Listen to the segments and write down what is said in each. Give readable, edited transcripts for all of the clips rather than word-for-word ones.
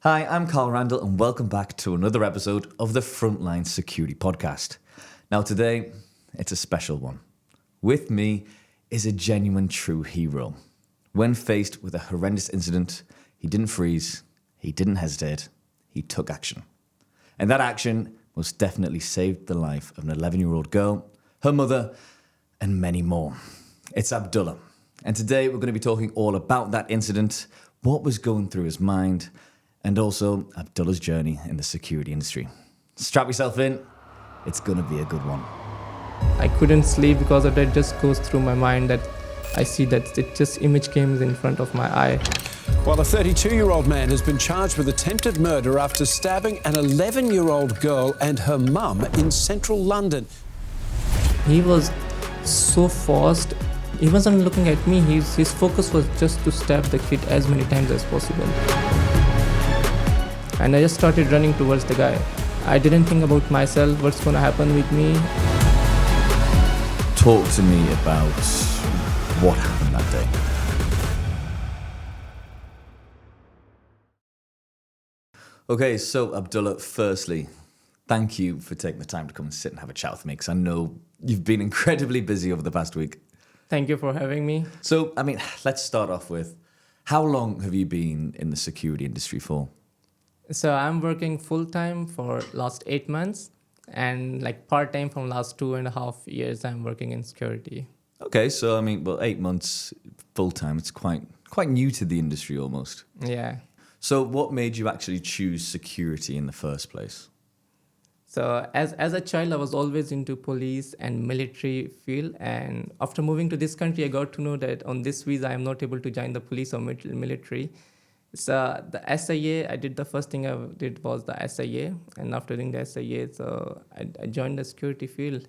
Hi, I'm Carl Randall, and welcome back to another episode of the Frontline Security Podcast. Now, today, it's a special one. With me is a genuine true hero. When faced with a horrendous incident, he didn't freeze, he didn't hesitate, he took action. And that action most definitely saved the life of an 11-year-old girl, her mother, and many more. It's Abdullah. And today, we're going to be talking all about that incident, what was going through his mind, and also Abdullah's journey in the security industry. Strap yourself in, it's gonna be a good one. I couldn't sleep because of that. Just goes through my mind that I see that it just image came in front of my eye. While a 32-year-old man has been charged with attempted murder after stabbing an 11-year-old girl and her mum in central London. He was so fast. He wasn't looking at me. His focus was just to stab the kid as many times as possible. And I just started running towards the guy. I didn't think about myself, what's going to happen with me. Talk to me about what happened that day. Okay, so Abdullah, firstly, thank you for taking the time to come and sit and have a chat with me, because I know you've been incredibly busy over the past week. Thank you for having me. So, let's start off with, how long have you been in the security industry for? So I'm working full-time for last 8 months, and like part-time from last 2.5 years I'm working in security. Okay, so 8 months full-time, it's quite new to the industry almost. Yeah. So what made you actually choose security in the first place? So as a child, I was always into police and military field. And after moving to this country, I got to know that on this visa, I am not able to join the police or military. So the SIA, the first thing I did was the SIA. And after doing the SIA, so I joined the security field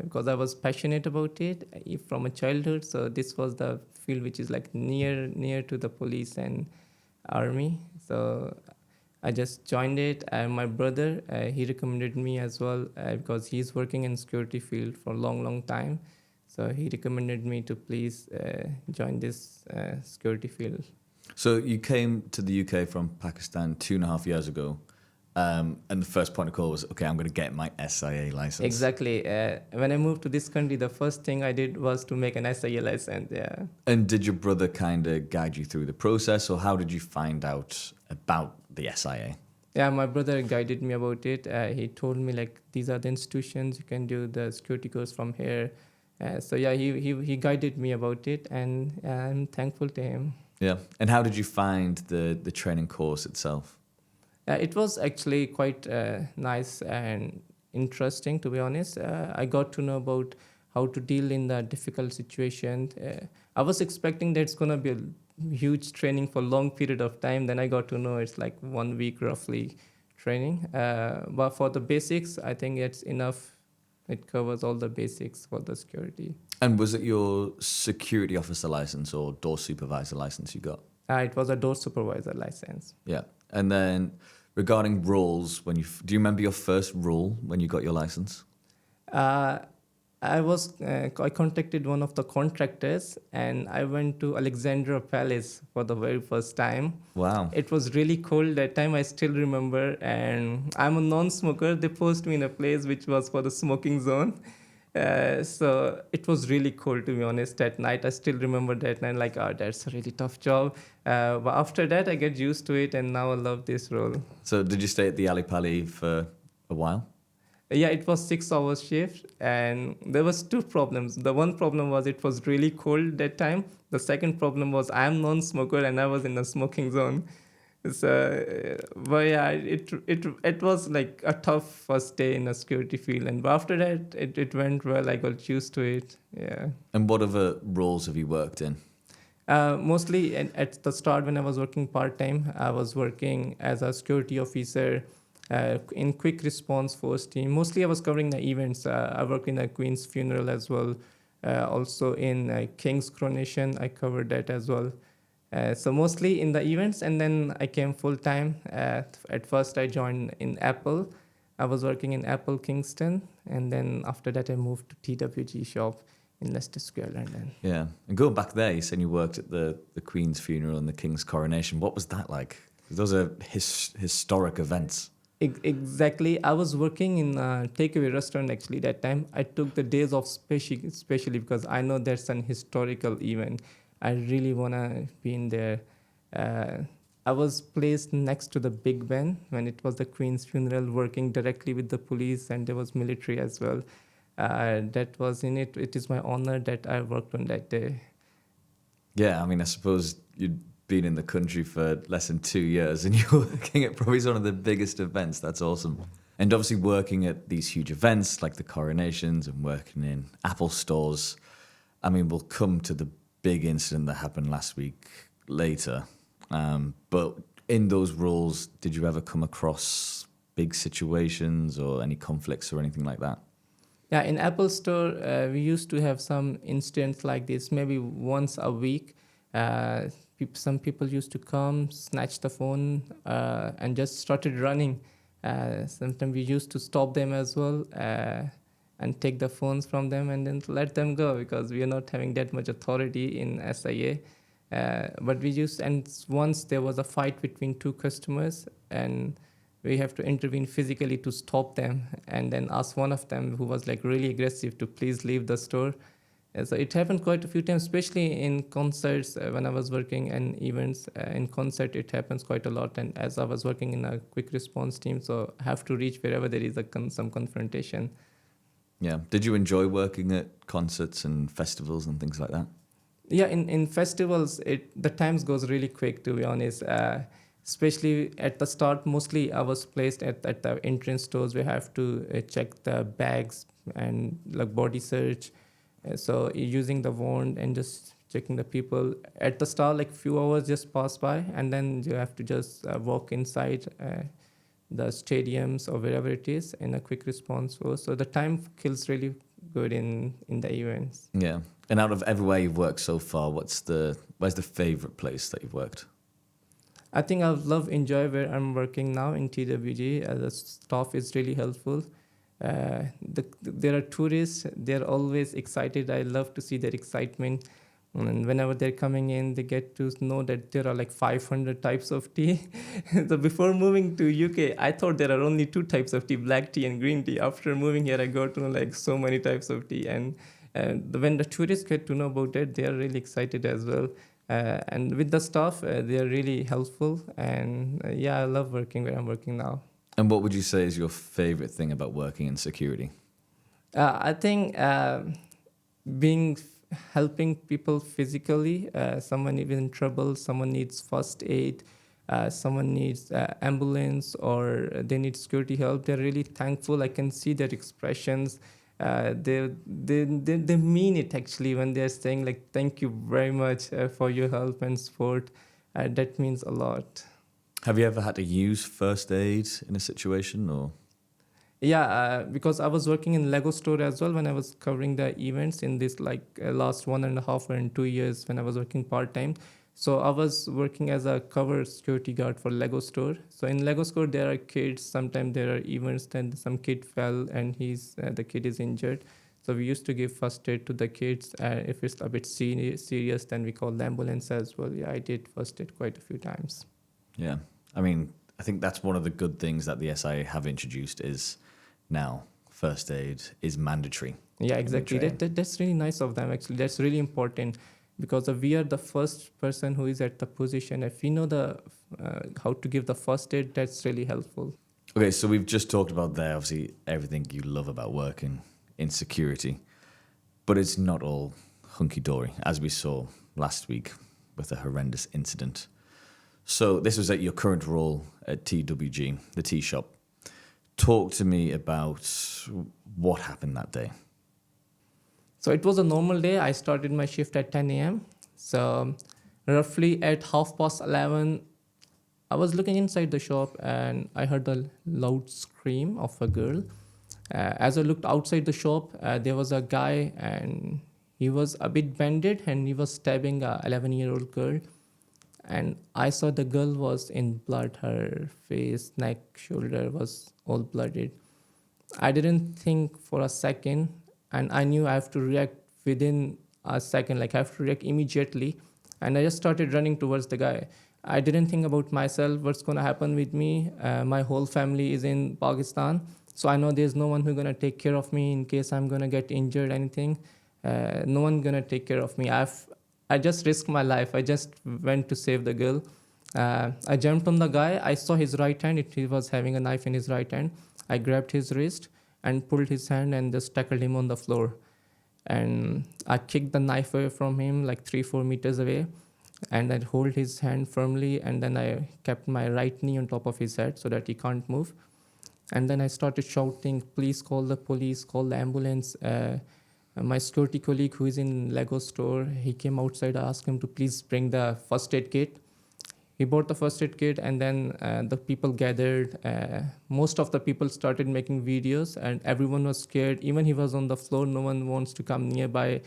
because I was passionate about it from a childhood. So this was the field which is like near to the police and army. So I just joined it. My brother, he recommended me as well because he's working in security field for a long time. So he recommended me to please join this security field. So you came to the UK from Pakistan 2.5 years ago, and the first point of call was, okay, I'm going to get my SIA license. Exactly. When I moved to this country, the first thing I did was to make an SIA license, yeah. And did your brother kind of guide you through the process, or how did you find out about the SIA? Yeah, my brother guided me about it. He told me, these are the institutions, you can do the security course from here. So yeah, he guided me about it, and I'm thankful to him. Yeah. And how did you find the training course itself? It was actually quite nice and interesting, to be honest. I got to know about how to deal in the difficult situation. I was expecting that it's going to be a huge training for a long period of time. Then I got to know it's like 1 week roughly training. But for the basics, I think it's enough. It covers all the basics for the security. And was it your security officer license or door supervisor license you got? It was a door supervisor license. Yeah. And then regarding roles, do you remember your first role when you got your license? I contacted one of the contractors, and I went to Alexandra Palace for the very first time. Wow. It was really cold that time, I still remember, and I'm a non-smoker. They posted me in a place which was for the smoking zone. So it was really cold, to be honest, that night. I still remember that night, that's a really tough job. But after that, I get used to it, and now I love this role. So did you stay at the Ali Pali for a while? Yeah, it was 6 hours shift, and there was 2 problems. The one problem was it was really cold that time. The second problem was I'm non-smoker and I was in the smoking zone. So, but yeah, it was like a tough first day in the security field, and after that it went well. I got used to it. Yeah. And what other roles have you worked in? Mostly at the start when I was working part-time, I was working as a security officer in quick response force team. Mostly I was covering the events. I worked in the Queen's funeral as well. Also in King's coronation, I covered that as well. So mostly in the events, and then I came full-time. At first I joined in Apple. I was working in Apple Kingston, and then after that I moved to TWG shop in Leicester Square, London. Yeah. And going back there, you said you worked at the Queen's funeral and the King's coronation. What was that like? Those are historic events. Exactly. I was working in a takeaway restaurant actually that time. I took the days off especially because I know that's an historical event. I really want to be in there. Uh, I was placed next to the Big Ben when it was the Queen's funeral, working directly with the police, and there was military as well. That was in it. It is my honor that I worked on that day. Yeah, I mean, I suppose you'd been in the country for less than 2 years and you're working at probably one of the biggest events. That's awesome. And obviously working at these huge events like the coronations and working in Apple stores. I mean, we'll come to the big incident that happened last week later. But in those roles, did you ever come across big situations or any conflicts or anything like that? Yeah, in Apple Store, we used to have some incidents like this, maybe once a week. Some people used to come, snatch the phone, and just started running. Sometimes we used to stop them as well and take the phones from them and then let them go because we are not having that much authority in SIA. And once there was a fight between two customers and we have to intervene physically to stop them and then ask one of them who was like really aggressive to please leave the store. So it happened quite a few times, especially in concerts when I was working and events. In concert, it happens quite a lot. And as I was working in a quick response team, so I have to reach wherever there is some confrontation. Yeah. Did you enjoy working at concerts and festivals and things like that? Yeah, in festivals, the times goes really quick, to be honest. Especially at the start, mostly I was placed at the entrance stores. We have to check the bags and like body search. So using the wand and just checking the people. At the start, like few hours just pass by, and then you have to just walk inside the stadiums or wherever it is in a quick response force. So the time kills really good in the events. Yeah. And out of everywhere you've worked so far, where's the favorite place that you've worked? I think I enjoy where I'm working now in TWG. The staff is really helpful. There are tourists, they're always excited. I love to see their excitement. And whenever they're coming in, they get to know that there are like 500 types of tea. So before moving to UK, I thought there are only 2 types of tea, black tea and green tea. After moving here, I got to know like so many types of tea. And when the tourists get to know about it, they are really excited as well. And with the staff, they are really helpful. And I love working where I'm working now. And what would you say is your favorite thing about working in security? I think helping people physically. Someone is in trouble, someone needs first aid, someone needs ambulance, or they need security help. They're really thankful. I can see their expressions. They mean it actually when they're saying like, thank you very much for your help and support. That means a lot. Have you ever had to use first aid in a situation or? Yeah, because I was working in Lego store as well when I was covering the events in this last 1.5 and 2 years when I was working part-time. So I was working as a cover security guard for Lego store. So in Lego store, there are kids. Sometimes there are events, then some kid fell and the kid is injured. So we used to give first aid to the kids. If it's a bit serious, then we call the ambulance as well. Yeah, I did first aid quite a few times. Yeah. I mean, I think that's one of the good things that the SIA have introduced is now first aid is mandatory. Yeah, exactly. That's really nice of them, actually. That's really important because we are the first person who is at the position. If we know how to give the first aid, that's really helpful. Okay, so we've just talked about there, obviously, everything you love about working in security, but it's not all hunky-dory, as we saw last week with a horrendous incident. So this was at your current role at TWG, the tea shop. Talk to me about what happened that day. So it was a normal day. I started my shift at 10 a.m. So roughly at 11:30, I was looking inside the shop and I heard a loud scream of a girl. As I looked outside the shop, there was a guy and he was a bit bended and he was stabbing a 11-year-old girl. And I saw the girl was in blood. Her face, neck, shoulder was all blooded. I didn't think for a second, and I knew I have to react within a second. Like I have to react immediately. And I just started running towards the guy. I didn't think about myself, what's going to happen with me. My whole family is in Pakistan. So I know there's no one who's going to take care of me in case I'm going to get injured, anything. No one going to take care of me. I just risked my life. I just went to save the girl. I jumped on the guy. I saw his right hand. He was having a knife in his right hand. I grabbed his wrist and pulled his hand and just tackled him on the floor. And I kicked the knife away from him like 3-4 meters away. And I hold his hand firmly, and then I kept my right knee on top of his head so that he can't move. And then I started shouting, please call the police, call the ambulance. My security colleague who is in Lego store, he came outside. I asked him to please bring the first aid kit. He brought the first aid kit, and then the people gathered. Most of the people started making videos, and everyone was scared. Even he was on the floor, no one wants to come nearby.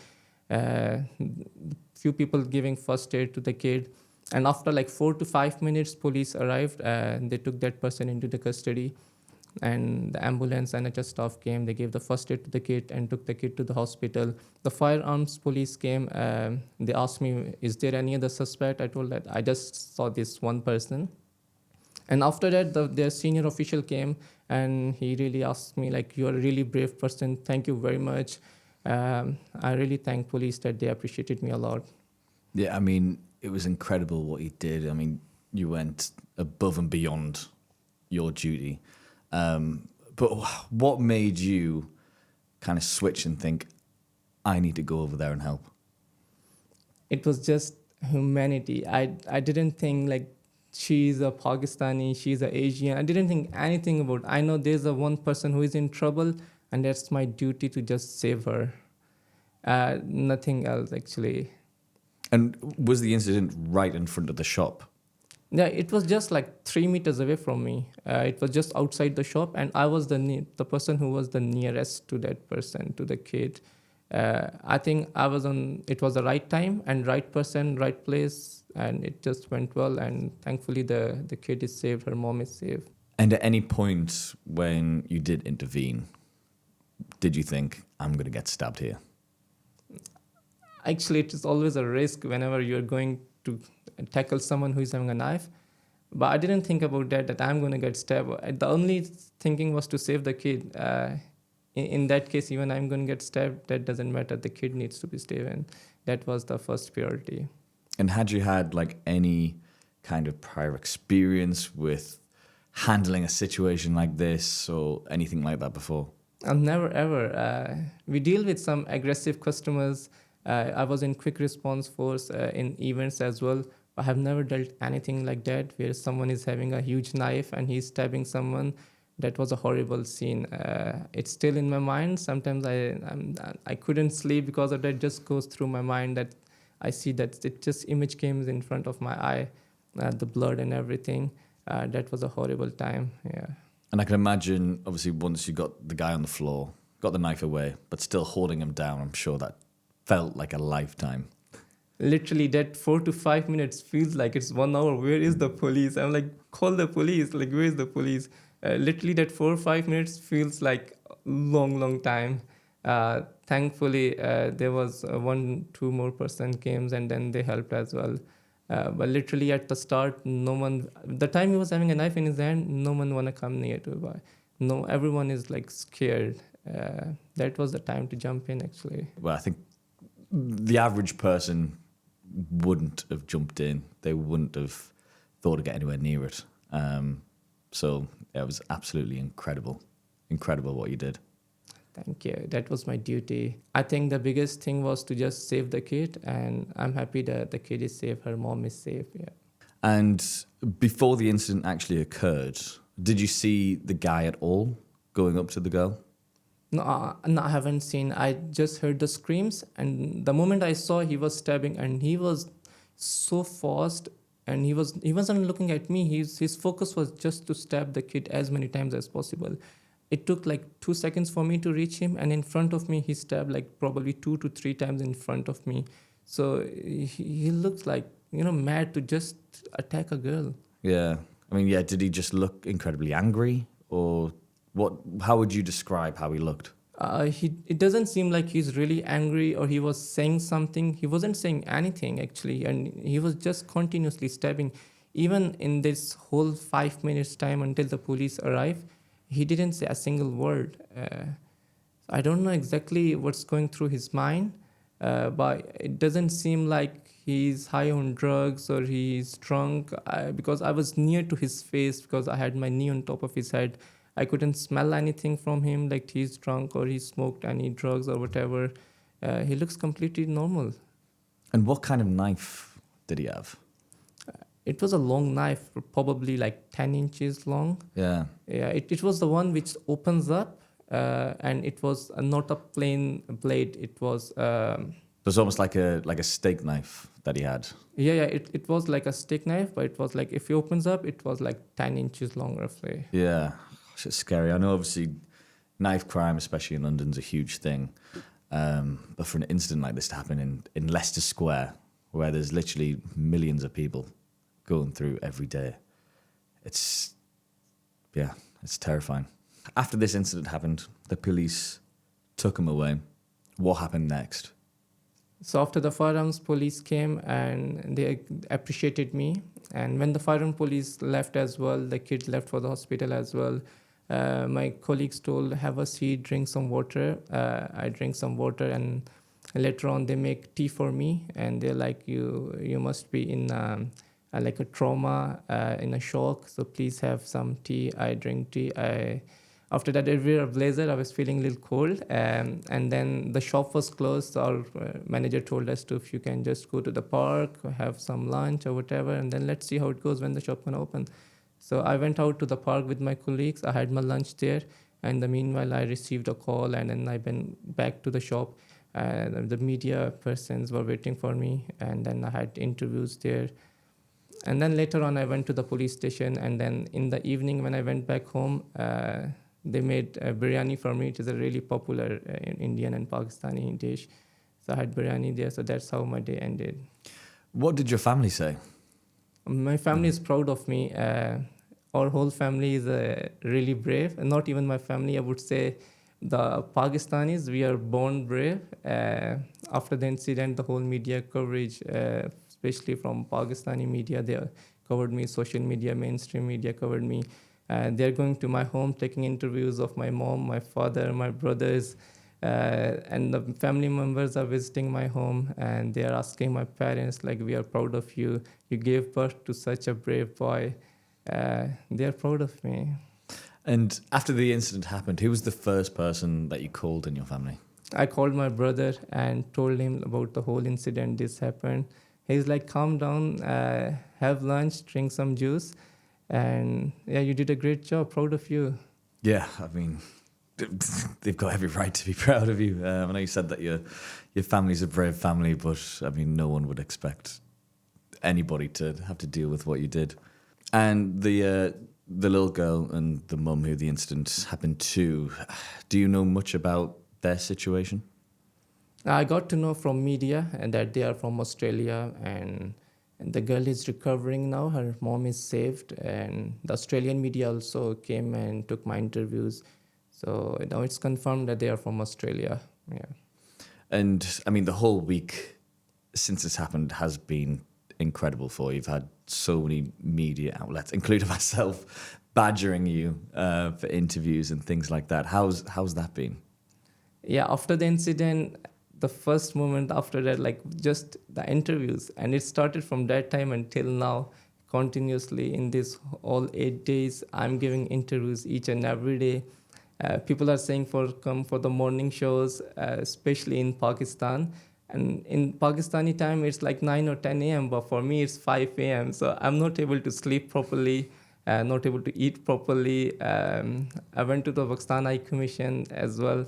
Few people giving first aid to the kid. And after like 4 to 5 minutes, police arrived. They took that person into the custody. And the ambulance and NHS staff came. They gave the first aid to the kid and took the kid to the hospital. The firearms police came. They asked me, is there any other suspect? I told that I just saw this one person. And after that, their senior official came, and he really asked me, like, you're a really brave person. Thank you very much. I really thank police that they appreciated me a lot. Yeah, I mean, it was incredible what you did. I mean, you went above and beyond your duty. But what made you kind of switch and think, I need to go over there and help? It was just humanity. I didn't think like she's a Pakistani, she's an Asian. I didn't think anything about. I know there's a one person who is in trouble, and that's my duty to just save her. Nothing else, actually. And was the incident right in front of the shop? Yeah, it was just like 3 meters away from me. It was just outside the shop, and I was the person who was the nearest to that person, to the kid. I think I was on. It was the right time and right person, right place, and it just went well. And thankfully, the kid is saved. Her mom is saved. And at any point when you did intervene, did you think, I'm going to get stabbed here? Actually, it is always a risk whenever you're going to tackle someone who is having a knife. But I didn't think about that I'm going to get stabbed. The only thinking was to save the kid. In that case, even I'm going to get stabbed, that doesn't matter. The kid needs to be saved, and that was the first priority. And had you had like any kind of prior experience with handling a situation like this or anything like that before? Never, ever. We deal with some aggressive customers. I was in quick response force in events as well. I have never dealt anything like that where someone is having a huge knife and he's stabbing someone. That was a horrible scene. It's still in my mind. Sometimes I couldn't sleep because of that. Just goes through my mind that I see that it just image came in front of my eye, the blood and everything. That was a horrible time. Yeah. And I can imagine, obviously, once you got the guy on the floor, got the knife away, but still holding him down, I'm sure that felt like a lifetime. Literally, that 4 to 5 minutes feels like it's 1 hour. Where is the police? I'm like, call the police. Like, where is the police? Literally, that 4 or 5 minutes feels like a long, long time. Thankfully, there was 1-2 more person came, and then they helped as well. But literally at the start, no one. The time he was having a knife in his hand, no one wanna come near to him. No, everyone is like scared. That was the time to jump in, actually. Well, I think the average person wouldn't have jumped in. They wouldn't have thought to get anywhere near it. So it was absolutely incredible what you did. Thank you. That was my duty. I think the biggest thing was to just save the kid, and I'm happy that the kid is safe. Her mom is safe. Yeah. And before the incident actually occurred, did you see the guy at all going up to the girl? No, I haven't seen. I just heard the screams, and the moment I saw he was stabbing, and he was so fast, and he wasn't looking at me. His focus was just to stab the kid as many times as possible. It took like 2 seconds for me to reach him, and in front of me, he stabbed like probably 2 to 3 times in front of me. So he looked like, mad to just attack a girl. Yeah. I mean, yeah, did he just look incredibly angry, or what? How would you describe how he looked? It doesn't seem like he's really angry or he was saying something. He wasn't saying anything, actually, and he was just continuously stabbing. even in this whole 5 minutes time until the police arrive, he didn't say a single word. I don't know exactly what's going through his mind, but it doesn't seem like he's high on drugs or he's drunk, because I was near to his face because I had my knee on top of his head. I couldn't smell anything from him, like he's drunk or he smoked any drugs or whatever. He looks completely normal. And what kind of knife did he have? It was a long knife, probably like 10 inches long. Yeah. Yeah, it was the one which opens up, and it was not a plain blade. It was It was almost like a steak knife that he had. it was like a stick knife, but it was like if it opens up, it was like 10 inches long roughly. Yeah. It's scary. I know obviously knife crime, especially in London, is a huge thing. But for an incident like this to happen in Leicester Square, where there's literally millions of people going through every day, it's terrifying. After this incident happened, the police took him away. What happened next? So after the firearms police came and they appreciated me, and when the firearms police left as well, the kids left for the hospital as well. My colleagues told, have a seat, drink some water. I drank some water, and later on they make tea for me, and they're like, you must be in like a trauma, in a shock, so please have some tea. I drank tea. After that, I wear a blazer. I was feeling a little cold, and then the shop was closed. Our manager told us if you can just go to the park, have some lunch or whatever, and then let's see how it goes when the shop can open. So I went out to the park with my colleagues. I had my lunch there, and the meanwhile I received a call, and then I went back to the shop. The media persons were waiting for me, and then I had interviews there. And then later on, I went to the police station, and then in the evening when I went back home, they made biryani for me. It is a really popular Indian and Pakistani dish. So I had biryani there. So that's how my day ended. What did your family say? My family is proud of me. Our whole family is really brave. And not even my family, I would say the Pakistanis, we are born brave. After the incident, the whole media coverage, especially from Pakistani media, they covered me, social media, mainstream media covered me. They're going to my home, taking interviews of my mom, my father, my brothers, and the family members are visiting my home, and they are asking my parents, like, we are proud of you. You gave birth to such a brave boy. They are proud of me. And after the incident happened, who was the first person that you called in your family? I called my brother and told him about the whole incident, this happened. He's like, calm down, have lunch, drink some juice. And yeah, you did a great job. Proud of you. Yeah, I mean, they've got every right to be proud of you. I know you said that your family's a brave family, but I mean, no one would expect anybody to have to deal with what you did. And the little girl and the mum who the incident happened to, do you know much about their situation? I got to know from media and that they are from Australia, and the girl is recovering now. Her mom is saved, and the Australian media also came and took my interviews. So now it's confirmed that they are from Australia. Yeah. And I mean, the whole week since this happened has been incredible for you. You've had so many media outlets, including myself, badgering you for interviews and things like that. How's that been? Yeah, after the incident, the first moment after that, like just the interviews, and it started from that time until now, continuously in this all 8 days, I'm giving interviews each and every day. People are saying come for the morning shows, especially in Pakistan. And in Pakistani time, it's like 9 or 10 a.m., but for me, it's 5 a.m. So I'm not able to sleep properly, not able to eat properly. I went to the Pakistan High Commission as well.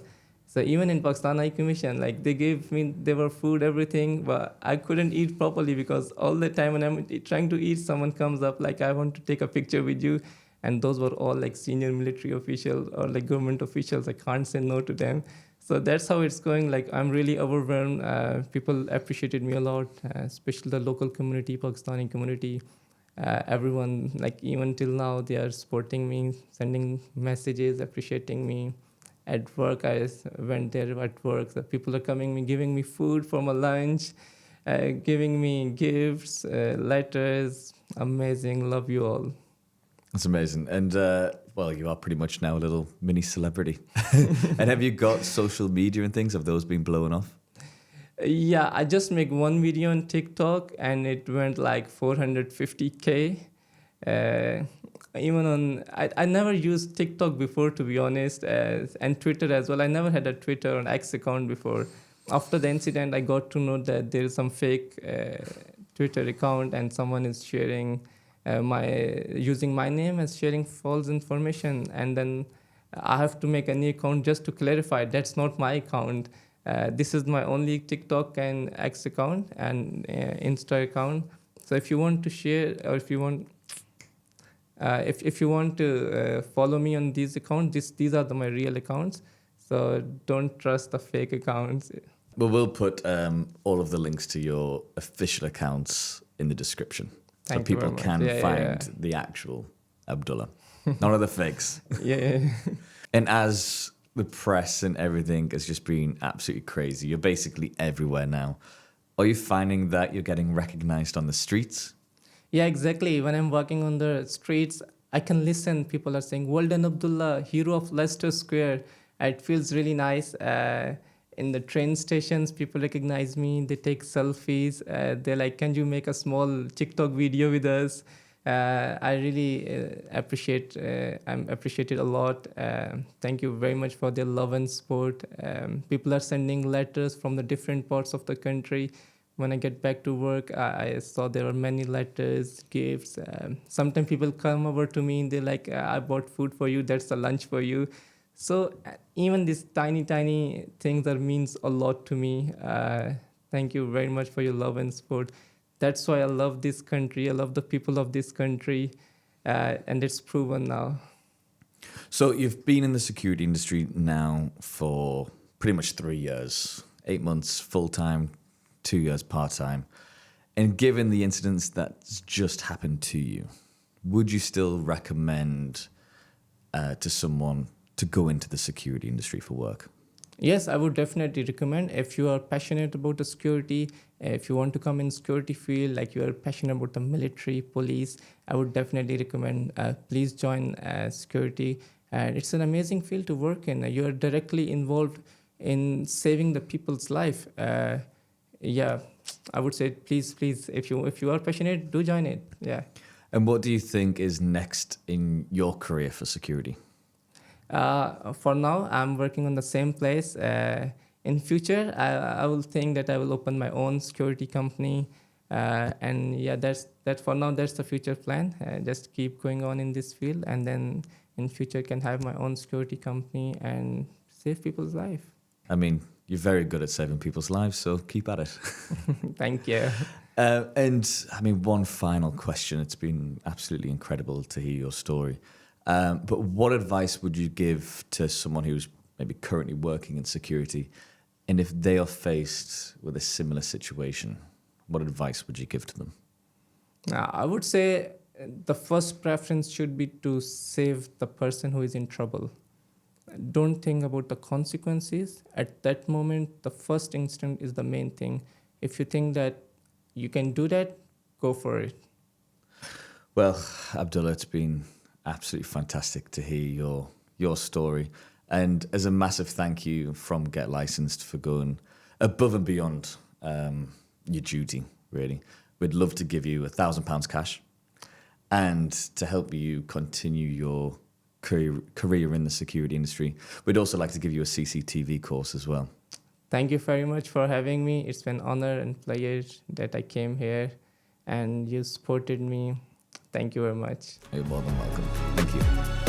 So even in Pakistan High Commission, like they gave me, there were food, everything, but I couldn't eat properly because all the time when I'm trying to eat, someone comes up like, I want to take a picture with you. And those were all like senior military officials or like government officials. I can't say no to them. So that's how it's going. Like I'm really overwhelmed. People appreciated me a lot, especially the local community, Pakistani community. Everyone, like even till now, they are supporting me, sending messages, appreciating me. At work, I went there at work. So people are coming, giving me food for my lunch. giving me gifts, letters. Amazing. Love you all. That's amazing. And, well, you are pretty much now a little mini celebrity. And have you got social media and things? Have those been blowing off? Yeah, I just make one video on TikTok and it went like 450K. Even on, I never used TikTok before, to be honest, and Twitter as well. I never had a Twitter or X account before. After the incident, I got to know that there is some fake Twitter account and someone is sharing using my name as sharing false information. And then I have to make a new account just to clarify that's not my account. This is my only TikTok and X account and Insta account. So if you want to share, or if you want, if you want to follow me on these accounts, these are my real accounts. So don't trust the fake accounts. Well, we'll put all of the links to your official accounts in the description, so people can find the actual Abdullah, none of the fakes. Yeah. And as the press and everything has just been absolutely crazy, you're basically everywhere now. Are you finding that you're getting recognized on the streets? Yeah, exactly. When I'm walking on the streets, I can listen. People are saying, "Well done, Abdullah, hero of Leicester Square." It feels really nice. In the train stations, people recognize me. They take selfies. They're like, "Can you make a small TikTok video with us?" I really appreciate. I'm appreciated a lot. Thank you very much for their love and support. People are sending letters from the different parts of the country. When I get back to work, I saw there are many letters, gifts. Sometimes people come over to me and they're like, "I bought food for you. That's a lunch for you." So even these tiny things that means a lot to me. Thank you very much for your love and support. That's why I love this country. I love the people of this country, and it's proven now. So you've been in the security industry now for pretty much 3 years, 8 months full-time, 2 years part-time. And given the incidents that's just happened to you, would you still recommend to someone to go into the security industry for work? Yes, I would definitely recommend. If you are passionate about the security, if you want to come in security field, like you are passionate about the military, police, I would definitely recommend, please join security. And it's an amazing field to work in. You are directly involved in saving the people's life. Yeah, I would say, please, if you are passionate, do join it. Yeah. And what do you think is next in your career for security? For now, I'm working on the same place. In future, I will think that I will open my own security company. And yeah, that for now, that's the future plan. Just keep going on in this field, and then in future can have my own security company and save people's life. I mean, you're very good at saving people's lives, so keep at it. Thank you. And I mean, one final question. It's been absolutely incredible to hear your story. But what advice would you give to someone who's maybe currently working in security, and if they are faced with a similar situation, what advice would you give to them? I would say the first preference should be to save the person who is in trouble. Don't think about the consequences. At that moment, the first instinct is the main thing. If you think that you can do that, go for it. Well, Abdullah, it's been absolutely fantastic to hear your story. And as a massive thank you from Get Licensed for going above and beyond your duty, really. We'd love to give you £1,000 cash and to help you continue your career in the security industry. We'd also like to give you a CCTV course as well. Thank you very much for having me. It's been an honor and pleasure that I came here and you supported me. Thank you very much. You're more than welcome. Thank you.